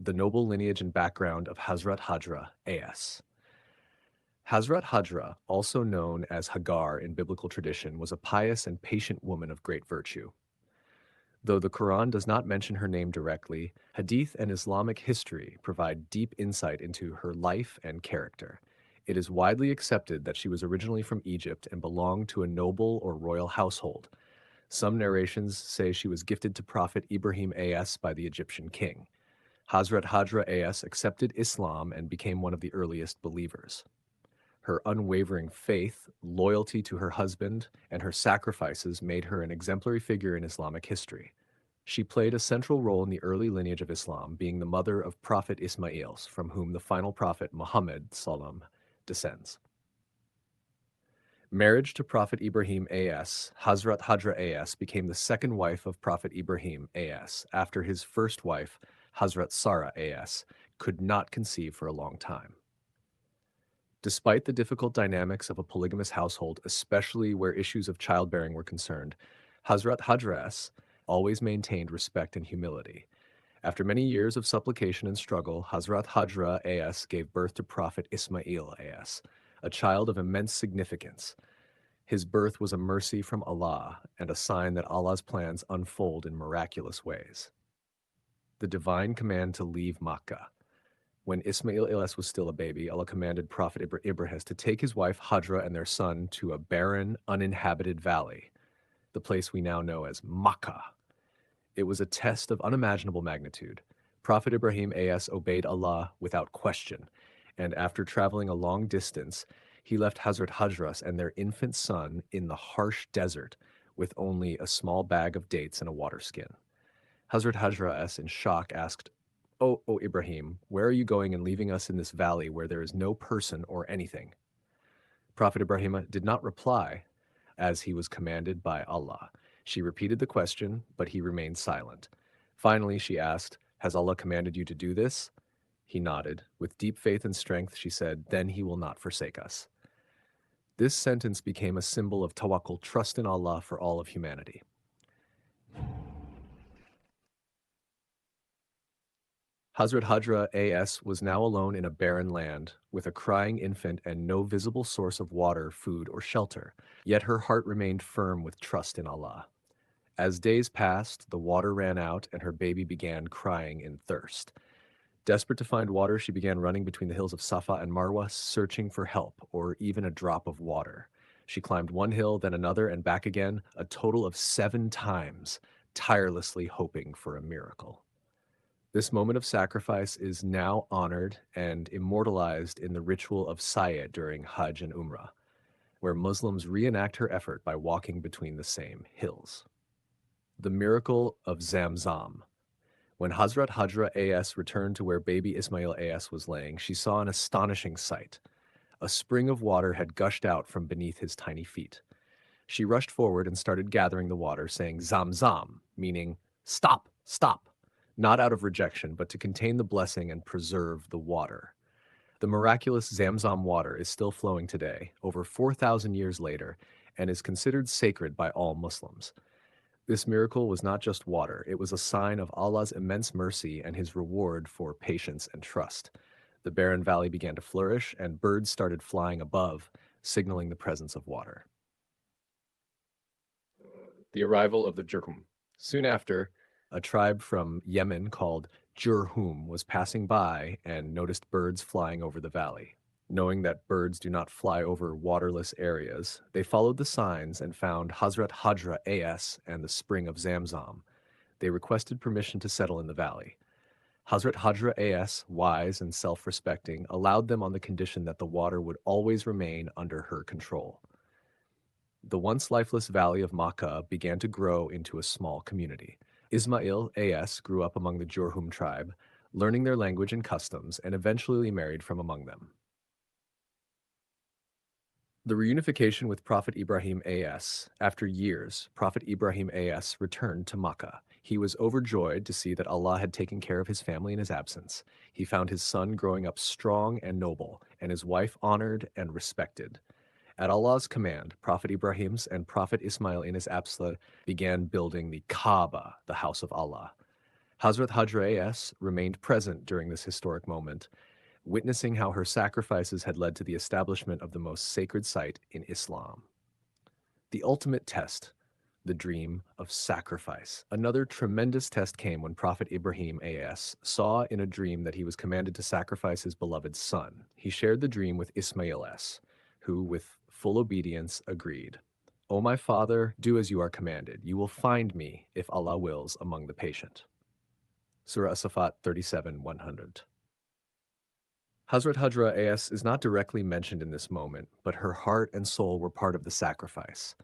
the noble lineage and background of Hazrat Hajra, A.S. Hazrat Hajra, also known as Hagar in biblical tradition, was a pious and patient woman of great virtue. Though the Quran does not mention her name directly, Hadith and Islamic history provide deep insight into her life and character. It is widely accepted that she was originally from Egypt and belonged to a noble or royal household. Some narrations say she was gifted to Prophet Ibrahim A.S. by the Egyptian king. Hazrat Hajra A.S. accepted Islam and became one of the earliest believers. Her unwavering faith, loyalty to her husband, and her sacrifices made her an exemplary figure in Islamic history. She played a central role in the early lineage of Islam, being the mother of Prophet Ismail, from whom the final prophet Muhammad Salam descends. Marriage to Prophet Ibrahim A.S., Hazrat Hajra A.S. became the second wife of Prophet Ibrahim A.S. after his first wife, Hazrat Sarah A.S., could not conceive for a long time. Despite the difficult dynamics of a polygamous household, especially where issues of childbearing were concerned, Hazrat Hajras always maintained respect and humility. After many years of supplication and struggle, Hazrat Hajra A.S. gave birth to Prophet Ismail A.S., a child of immense significance. His birth was a mercy from Allah and a sign that Allah's plans unfold in miraculous ways. The divine command to leave Makkah. When Ismail A.S. was still a baby, Allah commanded Prophet Ibrahim to take his wife Hajra and their son to a barren, uninhabited valley, the place we now know as Makkah. It was a test of unimaginable magnitude. Prophet Ibrahim A.S. obeyed Allah without question, and after traveling a long distance, he left Hazrat Hajras and their infant son in the harsh desert with only a small bag of dates and a water skin. Hazrat Hajras, in shock, asked, "O Ibrahim, where are you going and leaving us in this valley where there is no person or anything?" Prophet Ibrahim did not reply, as he was commanded by Allah. She repeated the question, but he remained silent. Finally, she asked, "Has Allah commanded you to do this?" He nodded. With deep faith and strength, she said, "Then he will not forsake us." This sentence became a symbol of tawakkul, trust in Allah for all of humanity. Hazrat Hajra A.S. was now alone in a barren land, with a crying infant and no visible source of water, food, or shelter. Yet her heart remained firm with trust in Allah. As days passed, the water ran out and her baby began crying in thirst. Desperate to find water, she began running between the hills of Safa and Marwa, searching for help or even a drop of water. She climbed one hill, then another, and back again, a total of 7 times, tirelessly hoping for a miracle. This moment of sacrifice is now honored and immortalized in the ritual of Sa'i during Hajj and Umrah, where Muslims reenact her effort by walking between the same hills. The miracle of Zamzam. When Hazrat Hajra A.S. returned to where baby Ismail A.S. was laying, she saw an astonishing sight. A spring of water had gushed out from beneath his tiny feet. She rushed forward and started gathering the water, saying Zamzam, meaning stop, stop, not out of rejection, but to contain the blessing and preserve the water. The miraculous Zamzam water is still flowing today, over 4,000 years later, and is considered sacred by all Muslims. This miracle was not just water, it was a sign of Allah's immense mercy and his reward for patience and trust. The barren valley began to flourish, and birds started flying above, signaling the presence of water. The arrival of the Jurhum. Soon after, a tribe from Yemen called Jurhum was passing by and noticed birds flying over the valley. Knowing that birds do not fly over waterless areas, they followed the signs and found Hazrat Hajra A.S. and the spring of Zamzam. They requested permission to settle in the valley. Hazrat Hajra A.S., wise and self-respecting, allowed them on the condition that the water would always remain under her control. The once lifeless valley of Makkah began to grow into a small community. Ismail A.S. grew up among the Jurhum tribe, learning their language and customs, and eventually married from among them. The reunification with Prophet Ibrahim A.S. After years, Prophet Ibrahim A.S. returned to Makkah. He was overjoyed to see that Allah had taken care of his family in his absence. He found his son growing up strong and noble, and his wife honored and respected. At Allah's command, Prophet Ibrahim's and Prophet Ismail in his absence began building the Kaaba, the house of Allah. Hazrat Hajra AS remained present during this historic moment, witnessing how her sacrifices had led to the establishment of the most sacred site in Islam. The ultimate test, the dream of sacrifice. Another tremendous test came when Prophet Ibrahim AS saw in a dream that he was commanded to sacrifice his beloved son. He shared the dream with Ismail S, who, with full obedience, agreed. O my father, do as you are commanded. You will find me, if Allah wills, among the patient. Surah As-Safat 37:100. Hazrat Hajra AS is not directly mentioned in this moment, but her heart and soul were part of the sacrifice.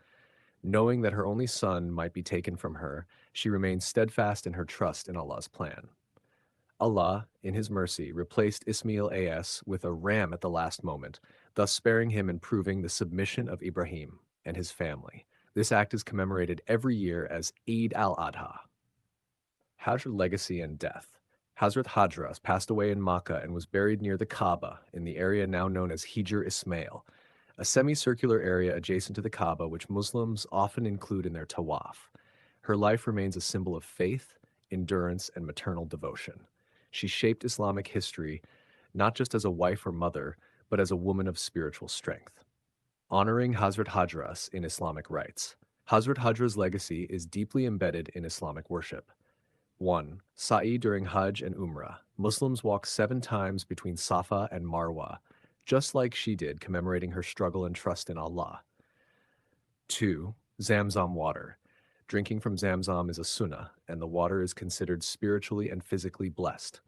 Knowing that her only son might be taken from her, she remained steadfast in her trust in Allah's plan. Allah, in His mercy, replaced Ismail AS with a ram at the last moment, thus sparing him and proving the submission of Ibrahim and his family. This act is commemorated every year as Eid al-Adha. Hajra legacy and death. Hazrat Hajra passed away in Makkah and was buried near the Kaaba in the area now known as Hijr Ismail, a semicircular area adjacent to the Kaaba which Muslims often include in their tawaf. Her life remains a symbol of faith, endurance, and maternal devotion. She shaped Islamic history not just as a wife or mother, but as a woman of spiritual strength. Honoring Hazrat Hajras in Islamic rites. Hazrat Hajra's legacy is deeply embedded in Islamic worship. 1. Sa'i during Hajj and Umrah. Muslims walk 7 times between Safa and Marwa, just like she did, commemorating her struggle and trust in Allah. 2. Zamzam water. Drinking from Zamzam is a sunnah, and the water is considered spiritually and physically blessed.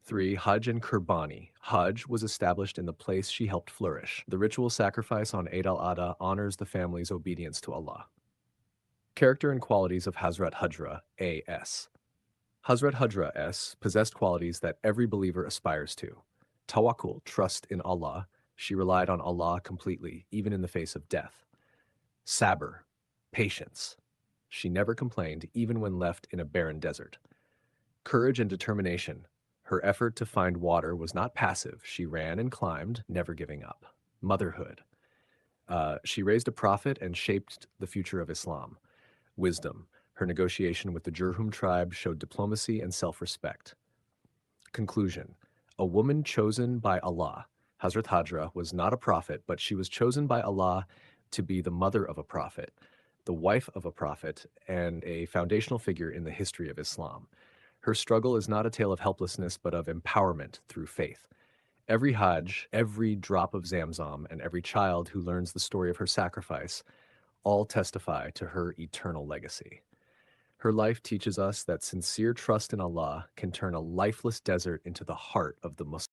3. Hajj and Qurbani. Hajj was established in the place she helped flourish. The ritual sacrifice on Eid al-Adha honors the family's obedience to Allah. Character and qualities of Hazrat Hajra A.S. Hazrat Hajra S. possessed qualities that every believer aspires to. Tawakkul, trust in Allah. She relied on Allah completely, even in the face of death. Sabr, patience. She never complained, even when left in a barren desert. Courage and determination. Her effort to find water was not passive. She ran and climbed, never giving up. Motherhood. She raised a prophet and shaped the future of Islam. Wisdom. Her negotiation with the Jurhum tribe showed diplomacy and self-respect. Conclusion. A woman chosen by Allah. Hazrat Hajra was not a prophet, but she was chosen by Allah to be the mother of a prophet, the wife of a prophet, and a foundational figure in the history of Islam. Her struggle is not a tale of helplessness, but of empowerment through faith. Every Hajj, every drop of Zamzam, and every child who learns the story of her sacrifice all testify to her eternal legacy. Her life teaches us that sincere trust in Allah can turn a lifeless desert into the heart of the Muslim.